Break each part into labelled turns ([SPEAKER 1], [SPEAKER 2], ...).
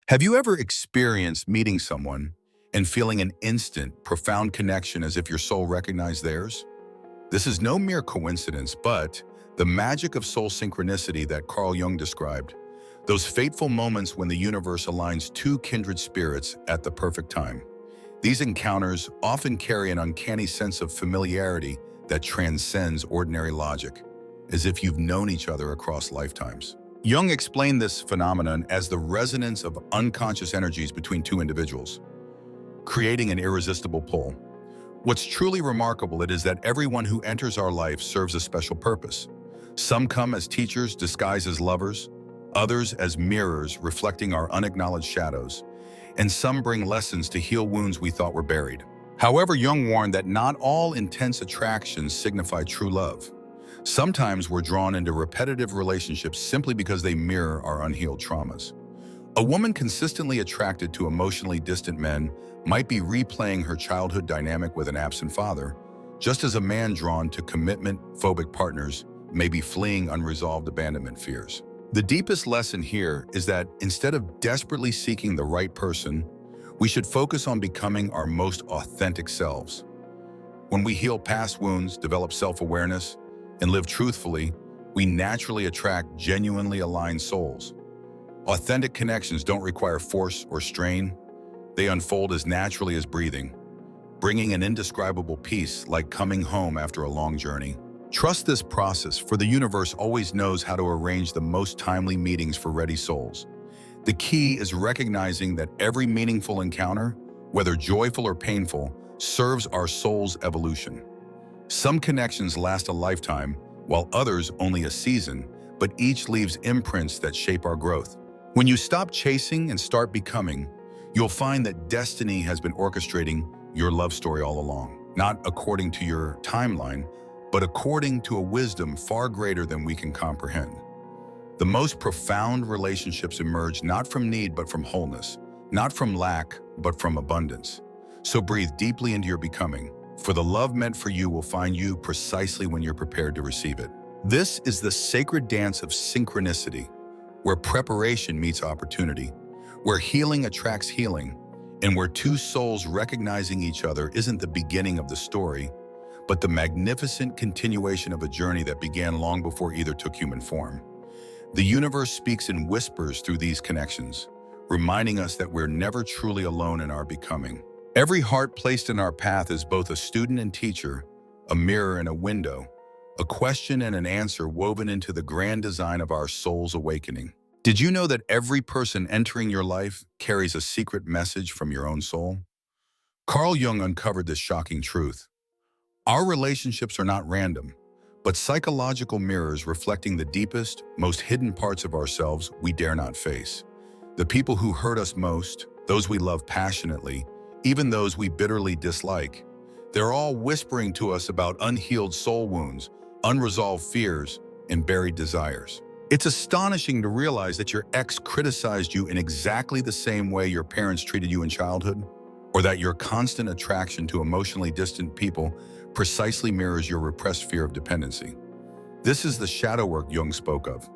[SPEAKER 1] Have you ever experienced meeting someone and feeling an instant, profound connection as if your soul recognized theirs? This is no mere coincidence, but the magic of soul synchronicity that Carl Jung described. Those fateful moments when the universe aligns two kindred spirits at the perfect time. These encounters often carry an uncanny sense of familiarity that transcends ordinary logic, as if you've known each other across lifetimes. Jung explained this phenomenon as the resonance of unconscious energies between two individuals, creating an irresistible pull. What's truly remarkable is that everyone who enters our life serves a special purpose. Some come as teachers disguised as lovers, others as mirrors reflecting our unacknowledged shadows, and some bring lessons to heal wounds we thought were buried. However, Jung warned that not all intense attractions signify true love. Sometimes we're drawn into repetitive relationships simply because they mirror our unhealed traumas. A woman consistently attracted to emotionally distant men might be replaying her childhood dynamic with an absent father, just as a man drawn to commitment-phobic partners may be fleeing unresolved abandonment fears. The deepest lesson here is that instead of desperately seeking the right person, we should focus on becoming our most authentic selves. When we heal past wounds, develop self-awareness, and live truthfully, we naturally attract genuinely aligned souls. Authentic connections don't require force or strain. They unfold as naturally as breathing, bringing an indescribable peace like coming home after a long journey. Trust this process, for the universe always knows how to arrange the most timely meetings for ready souls. The key is recognizing that every meaningful encounter, whether joyful or painful, serves our soul's evolution. Some connections last a lifetime, while others only a season, but each leaves imprints that shape our growth. When you stop chasing and start becoming, you'll find that destiny has been orchestrating your love story all along, not according to your timeline, but according to a wisdom far greater than we can comprehend. The most profound relationships emerge not from need but from wholeness, not from lack but from abundance. So breathe deeply into your becoming, for the love meant for you will find you precisely when you're prepared to receive it. This is the sacred dance of synchronicity, where preparation meets opportunity, where healing attracts healing, and where two souls recognizing each other isn't the beginning of the story, but the magnificent continuation of a journey that began long before either took human form. The universe speaks in whispers through these connections, reminding us that we're never truly alone in our becoming. Every heart placed in our path is both a student and teacher, a mirror and a window, a question and an answer woven into the grand design of our soul's awakening. Did you know that every person entering your life carries a secret message from your own soul? Carl Jung uncovered this shocking truth. Our relationships are not random, but psychological mirrors reflecting the deepest, most hidden parts of ourselves we dare not face. The people who hurt us most, those we love passionately, even those we bitterly dislike, they're all whispering to us about unhealed soul wounds, unresolved fears, and buried desires. It's astonishing to realize that your ex criticized you in exactly the same way your parents treated you in childhood, or that your constant attraction to emotionally distant people precisely mirrors your repressed fear of dependency. This is the shadow work Jung spoke of,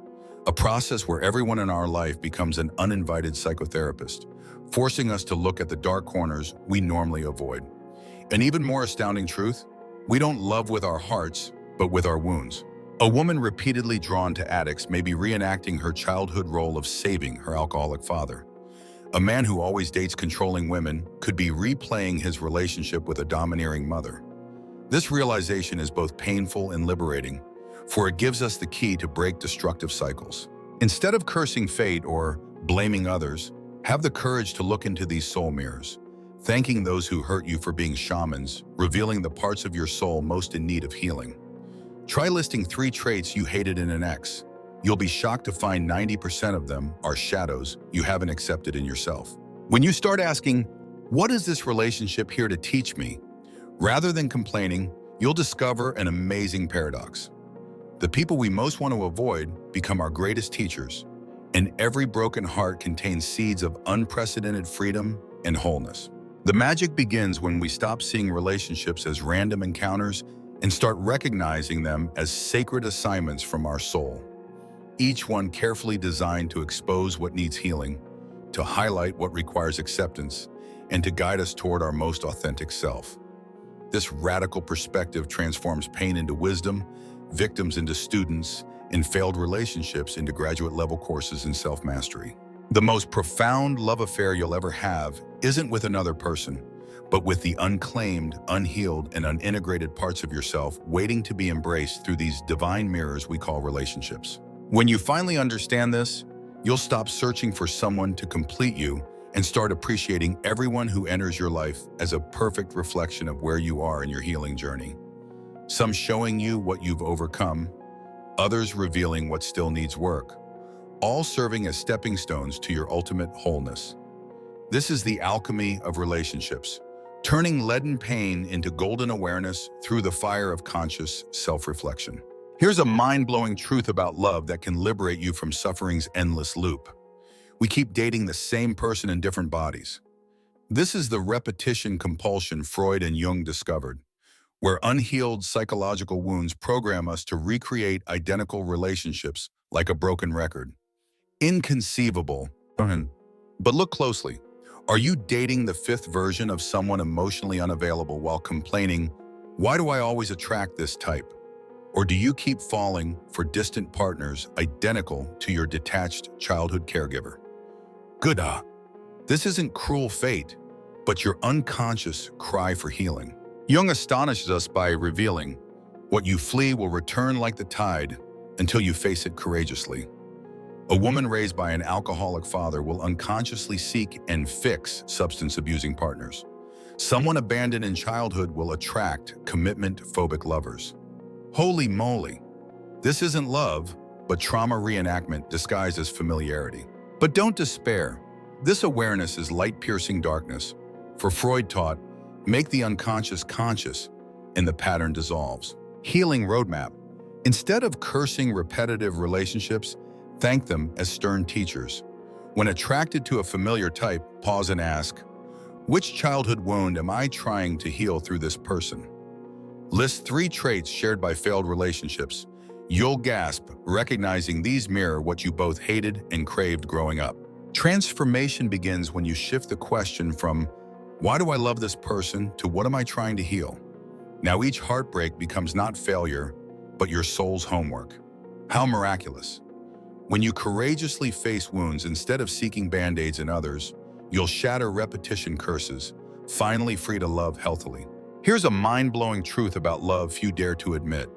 [SPEAKER 1] a process where everyone in our life becomes an uninvited psychotherapist, forcing us to look at the dark corners we normally avoid. An even more astounding truth, we don't love with our hearts, but with our wounds. A woman repeatedly drawn to addicts may be reenacting her childhood role of saving her alcoholic father. A man who always dates controlling women could be replaying his relationship with a domineering mother. This realization is both painful and liberating, for it gives us the key to break destructive cycles. Instead of cursing fate or blaming others, have the courage to look into these soul mirrors, thanking those who hurt you for being shamans, revealing the parts of your soul most in need of healing. Try listing 3 traits you hated in an ex. You'll be shocked to find 90% of them are shadows you haven't accepted in yourself. When you start asking, what is this relationship here to teach me? Rather than complaining, you'll discover an amazing paradox. The people we most want to avoid become our greatest teachers, and every broken heart contains seeds of unprecedented freedom and wholeness. The magic begins when we stop seeing relationships as random encounters and start recognizing them as sacred assignments from our soul. Each one carefully designed to expose what needs healing, to highlight what requires acceptance, and to guide us toward our most authentic self. This radical perspective transforms pain into wisdom, victims into students, and failed relationships into graduate-level courses in self-mastery. The most profound love affair you'll ever have isn't with another person, but with the unclaimed, unhealed, and unintegrated parts of yourself waiting to be embraced through these divine mirrors we call relationships. When you finally understand this, you'll stop searching for someone to complete you and start appreciating everyone who enters your life as a perfect reflection of where you are in your healing journey. Some showing you what you've overcome, others revealing what still needs work, all serving as stepping stones to your ultimate wholeness. This is the alchemy of relationships, turning leaden pain into golden awareness through the fire of conscious self-reflection. Here's a mind-blowing truth about love that can liberate you from suffering's endless loop. We keep dating the same person in different bodies. This is the repetition compulsion Freud and Jung discovered, where unhealed psychological wounds program us to recreate identical relationships like a broken record. Inconceivable. But look closely. Are you dating the fifth version of someone emotionally unavailable while complaining, "Why do I always attract this type?" Or do you keep falling for distant partners identical to your detached childhood caregiver? Good. This isn't cruel fate, but your unconscious cry for healing. Jung astonishes us by revealing, what you flee will return like the tide until you face it courageously. A woman raised by an alcoholic father will unconsciously seek and fix substance-abusing partners. Someone abandoned in childhood will attract commitment-phobic lovers. Holy moly! This isn't love, but trauma reenactment disguised as familiarity. But don't despair. This awareness is light-piercing darkness. For Freud taught, make the unconscious conscious, and the pattern dissolves. Healing roadmap. Instead of cursing repetitive relationships, thank them as stern teachers. When attracted to a familiar type, pause and ask, which childhood wound am I trying to heal through this person? List 3 traits shared by failed relationships. You'll gasp, recognizing these mirror what you both hated and craved growing up. Transformation begins when you shift the question from, why do I love this person, to what am I trying to heal? Now each heartbreak becomes not failure, but your soul's homework. How miraculous. When you courageously face wounds instead of seeking band-aids in others, you'll shatter repetition curses, finally free to love healthily. Here's a mind-blowing truth about love few dare to admit.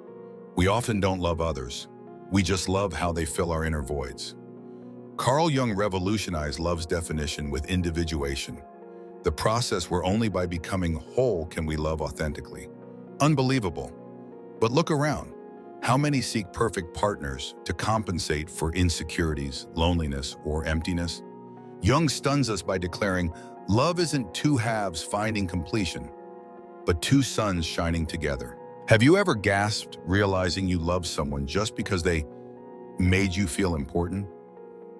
[SPEAKER 1] We often don't love others. We just love how they fill our inner voids. Carl Jung revolutionized love's definition with individuation, the process where only by becoming whole can we love authentically. Unbelievable. But look around. How many seek perfect partners to compensate for insecurities, loneliness, or emptiness? Jung stuns us by declaring, love isn't 2 halves finding completion, but 2 suns shining together. Have you ever gasped realizing you love someone just because they made you feel important?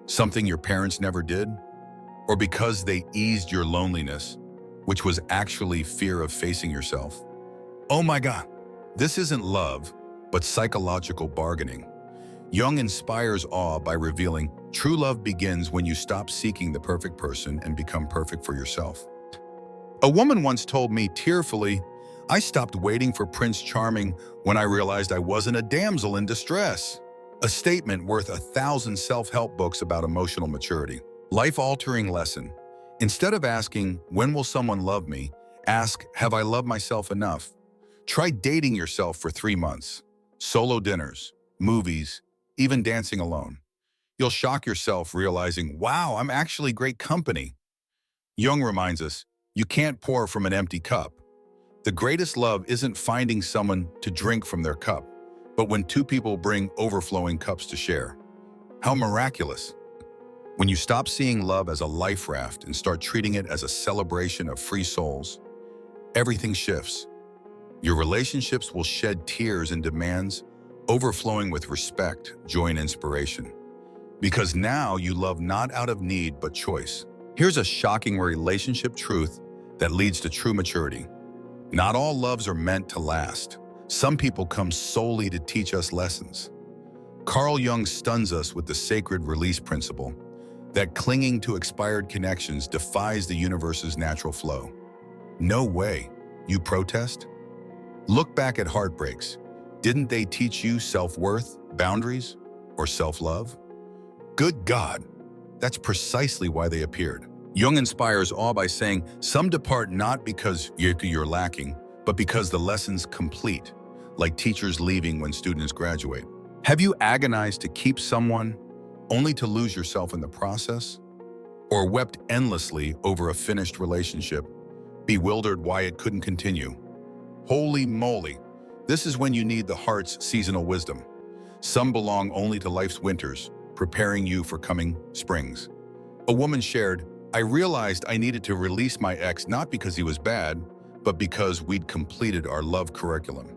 [SPEAKER 1] Something your parents never did? Or because they eased your loneliness, which was actually fear of facing yourself? Oh my God, this isn't love, but psychological bargaining. Jung inspires awe by revealing true love begins when you stop seeking the perfect person and become perfect for yourself. A woman once told me tearfully, I stopped waiting for Prince Charming when I realized I wasn't a damsel in distress. A statement worth 1,000 self-help books about emotional maturity. Life-altering lesson. Instead of asking, when will someone love me? Ask, have I loved myself enough? Try dating yourself for 3 months. Solo dinners, movies, even dancing alone. You'll shock yourself realizing, wow, I'm actually great company. Jung reminds us, you can't pour from an empty cup. The greatest love isn't finding someone to drink from their cup, but when 2 people bring overflowing cups to share. How miraculous. When you stop seeing love as a life raft and start treating it as a celebration of free souls, everything shifts. Your relationships will shed tears and demands, overflowing with respect, joy, and inspiration. Because now you love not out of need, but choice. Here's a shocking relationship truth that leads to true maturity. Not all loves are meant to last. Some people come solely to teach us lessons. Carl Jung stuns us with the sacred release principle. that clinging to expired connections defies the universe's natural flow. No way. You protest? Look back at heartbreaks. Didn't they teach you self-worth, boundaries, or self-love? Good God, that's precisely why they appeared. Jung inspires awe by saying, some depart not because you're lacking, but because the lesson's complete, like teachers leaving when students graduate. Have you agonized to keep someone only to lose yourself in the process? Or wept endlessly over a finished relationship, bewildered why it couldn't continue? Holy moly, this is when you need the heart's seasonal wisdom. Some belong only to life's winters, preparing you for coming springs. A woman shared, I realized I needed to release my ex not because he was bad, but because we'd completed our love curriculum.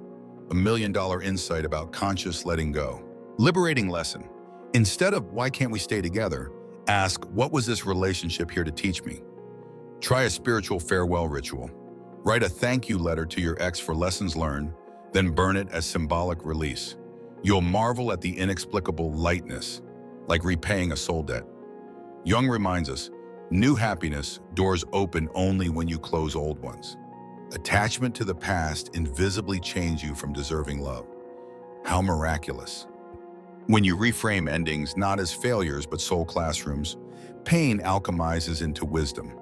[SPEAKER 1] $1 million insight about conscious letting go. Liberating lesson. Instead of why can't we stay together, ask what was this relationship here to teach me? Try a spiritual farewell ritual. Write a thank you letter to your ex for lessons learned, then burn it as symbolic release. You'll marvel at the inexplicable lightness, like repaying a soul debt. Jung reminds us, new happiness doors open only when you close old ones. Attachment to the past invisibly chains you from deserving love. How miraculous. When you reframe endings not as failures but soul classrooms, pain alchemizes into wisdom.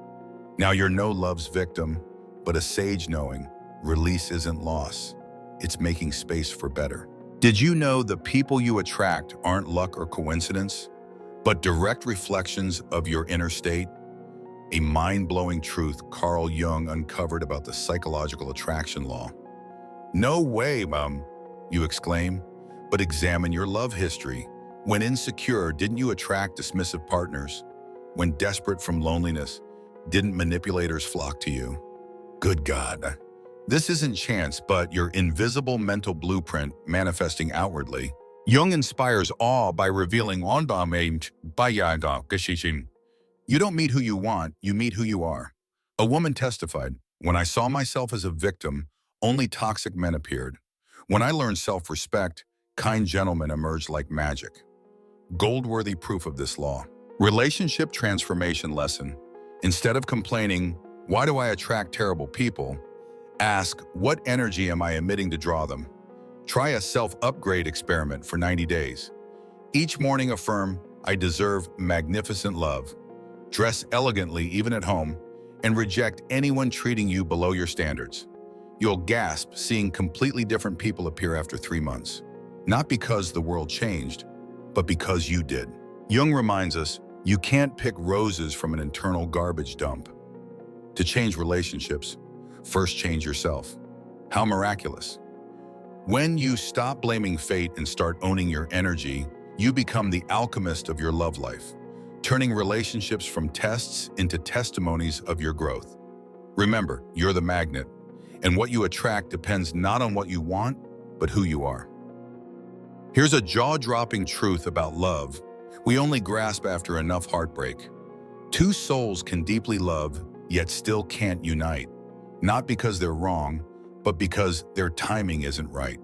[SPEAKER 1] Now you're no love's victim, but a sage knowing release isn't loss. It's making space for better. Did you know the people you attract aren't luck or coincidence, but direct reflections of your inner state? A mind-blowing truth Carl Jung uncovered about the psychological attraction law. No way, Mom, you exclaim, but examine your love history. When insecure, didn't you attract dismissive partners? When desperate from loneliness, didn't manipulators flock to you? Good God. This isn't chance, but your invisible mental blueprint manifesting outwardly. Jung inspires awe by revealing you don't meet who you want, you meet who you are. A woman testified, when I saw myself as a victim, only toxic men appeared. When I learned self-respect, kind gentlemen emerged like magic. Gold-worthy proof of this law. Relationship transformation lesson. Instead of complaining, why do I attract terrible people? Ask, what energy am I emitting to draw them? Try a self-upgrade experiment for 90 days. Each morning affirm, I deserve magnificent love. Dress elegantly even at home, and reject anyone treating you below your standards. You'll gasp seeing completely different people appear after 3 months. Not because the world changed, but because you did. Jung reminds us, you can't pick roses from an internal garbage dump. To change relationships, first change yourself. How miraculous. When you stop blaming fate and start owning your energy, you become the alchemist of your love life, turning relationships from tests into testimonies of your growth. Remember, you're the magnet, and what you attract depends not on what you want, but who you are. Here's a jaw-dropping truth about love we only grasp after enough heartbreak. Two souls can deeply love, yet still can't unite, not because they're wrong, but because their timing isn't right.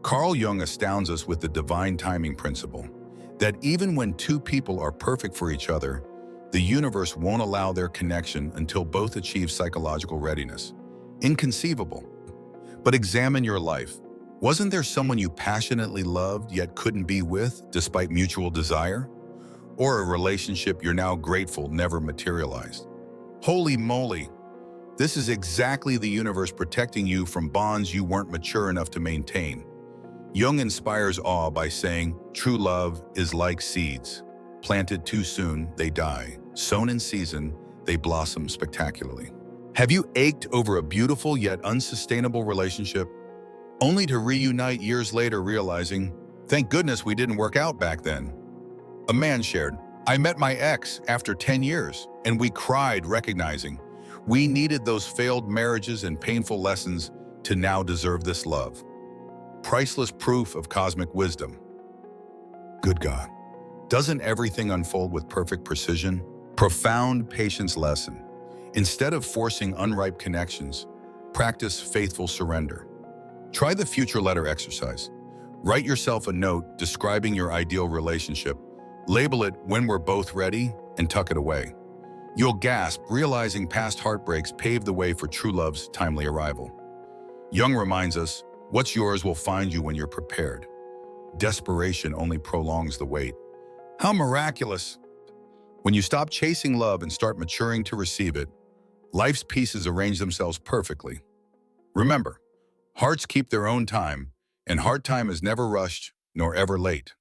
[SPEAKER 1] Carl Jung astounds us with the divine timing principle, that even when two people are perfect for each other, the universe won't allow their connection until both achieve psychological readiness. Inconceivable. But examine your life. Wasn't there someone you passionately loved yet couldn't be with despite mutual desire? Or a relationship you're now grateful never materialized? Holy moly! This is exactly the universe protecting you from bonds you weren't mature enough to maintain. Jung inspires awe by saying, true love is like seeds. Planted too soon, they die. Sown in season, they blossom spectacularly. Have you ached over a beautiful yet unsustainable relationship, only to reunite years later realizing, thank goodness we didn't work out back then? A man shared, I met my ex after 10 years, and we cried recognizing we needed those failed marriages and painful lessons to now deserve this love. Priceless proof of cosmic wisdom. Good God. Doesn't everything unfold with perfect precision? Profound patience lesson. Instead of forcing unripe connections, practice faithful surrender. Try the future letter exercise. Write yourself a note describing your ideal relationship. Label it when we're both ready, and tuck it away. You'll gasp, realizing past heartbreaks paved the way for true love's timely arrival. Jung reminds us, what's yours will find you when you're prepared. Desperation only prolongs the wait. How miraculous! When you stop chasing love and start maturing to receive it, life's pieces arrange themselves perfectly. Remember, hearts keep their own time, and heart time is never rushed nor ever late.